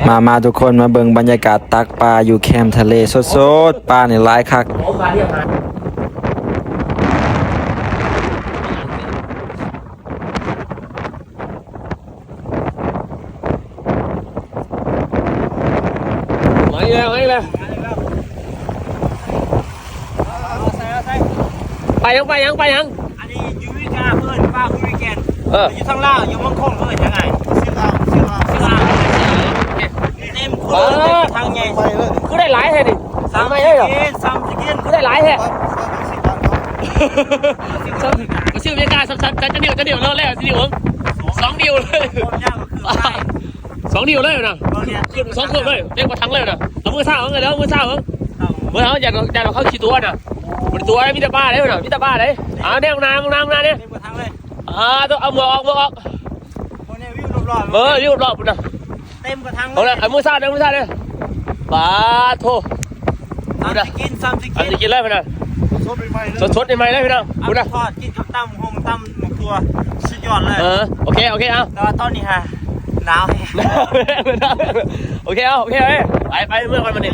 มาทุกคนมาเบิ่งบรรยากาศตักปลาอยู่แคมป์ทะเลสดๆปลาเนี่ยหลายคักมาอีกแล้วไปยังอันนี้ยูวิกาเพื่อนป้าคุริแกนอยู่ทางล่างอยู่มังคงเพื่อนยังไงชื่อเราเต็มคนทางใหญ่คือได้หลายแท้ดิ ซ้ำสกินคือได้หลายแท้ก็ชื่อเมียกาซ้ำๆจะเดี่ยวแล้วสิเดี่ยว2 เดี่ยวเลย2 เดี่ยวเลยนะขึ้น2 เครื่องเลยเรียกว่าทั้งเลยนะเอามือเท้าเอามือเท้าอย่าเราเข้าขี่ตัวนะบนตัวมีแต่บ้าเลยนะมีแต่บ้าเลยเนี่ยมึงนาเนี่ยต้องเอามือออกรีบรอบนะ เต็มกระทัง เอาเลยมือซ่าเลยปาโถ ซ้ำสกิน เลยพี่น้องสดในไม้เลยพี่น้อง เอาทอดกินกับตั้มหงตั้มหมูตัวสุดยอดเลยโอเคเอา แต่ว่าตอนนี้ฮะหนาว โอเคไปเมื่อวันนี้